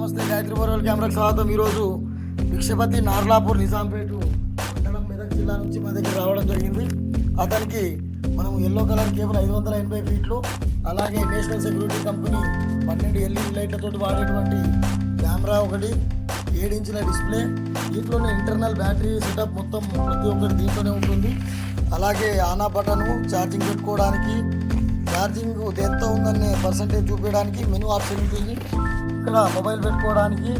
నమస్తే గాయత్రి బోర్వెల్ కెమెరాకి స్వాగతం. ఈరోజు భిక్షపతి నార్లాపూర్ నిజాంపేట మండలం మెదక్ జిల్లా నుంచి మా దగ్గర రావడం జరిగింది. అతనికి మనం ఎల్లో కలర్ కేబుల్ 580 ఫీట్లు, అలాగే నేషనల్ సెక్యూరిటీ కంపెనీ 12 LED లైట్లతో వాడేటువంటి కెమెరా ఒకటి, 7 ఇంచుల డిస్ప్లే, దీంట్లోనే ఇంటర్నల్ బ్యాటరీ సెటప్ మొత్తం ప్రతి ఒక్కటి దీంట్లోనే ఉంటుంది. అలాగే ఆన్ ఆఫ్ బటను, ఛార్జింగ్ పెట్టుకోవడానికి, ఛార్జింగ్ ఎంత ఉందనే పర్సంటేజ్ చూపించడానికి మెనూ ఆప్షన్ ఉంటుంది. ఇక్కడ మొబైల్ పెట్టుకోవడానికి,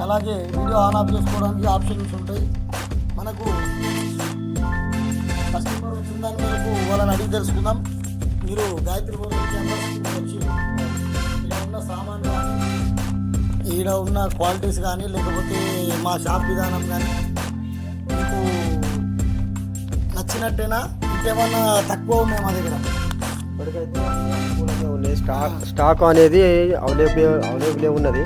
అలాగే వీడియో ఆన్ ఆఫ్ చేసుకోవడానికి ఆప్షన్స్ ఉంటాయి. మనకు కస్టమర్ వచ్చిందని మనకు వాళ్ళని అడిగి తెలుసుకుందాం. మీరు గాయత్రి బోర్వెల్ కెమెరా వచ్చి ఇక్కడ ఉన్న సామాన్ కానీ, ఈడ ఉన్న క్వాలిటీస్ కానీ, లేకపోతే మా షాప్ విధానం కానీ మీకు నచ్చినట్టేనా? ఇంకేమన్నా తక్కువ ఉన్నాయి మా దగ్గర? స్టాక్ అనేది అవైలబుల్ ఉన్నది.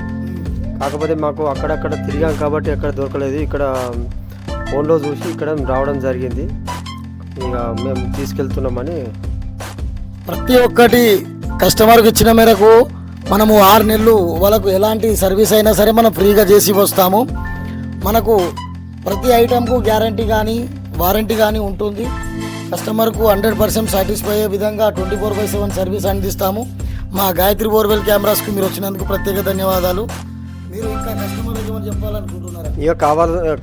కాకపోతే మాకు అక్కడక్కడ తిరిగాం కాబట్టి ఎక్కడ దొరకలేదు. ఇక్కడ ఫోన్లో చూసి ఇక్కడ రావడం జరిగింది. ఇక మేము తీసుకెళ్తున్నామని ప్రతి ఒక్కటి కస్టమర్కి ఇచ్చిన మేరకు మనము 6 నెలలు వాళ్ళకు ఎలాంటి సర్వీస్ అయినా సరే మనం ఫ్రీగా చేసి వస్తాము. మనకు ప్రతి ఐటెంకు గ్యారంటీ కానీ వారంటీ కానీ ఉంటుంది. కస్టమర్కు 100% సాటిస్ఫై అయ్యే విధంగా 24/7 సర్వీస్ అందిస్తాము. మా గాయత్రి బోర్వెల్ కెమెరాస్కి మీరు వచ్చినందుకు ప్రత్యేక ధన్యవాదాలు. మీరు ఇంకా కస్టమర్కి ఏమైనా చెప్పాలనుకుంటున్నారా? ఇక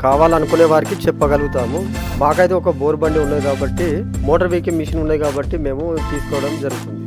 కావాలనుకునే వారికి చెప్పగలుగుతాము. మాకైతే ఒక బోర్ బండి ఉన్నది కాబట్టి, మోటార్ వెహికల్ మిషన్ ఉన్నది కాబట్టి మేము తీసుకోవడం జరుగుతుంది.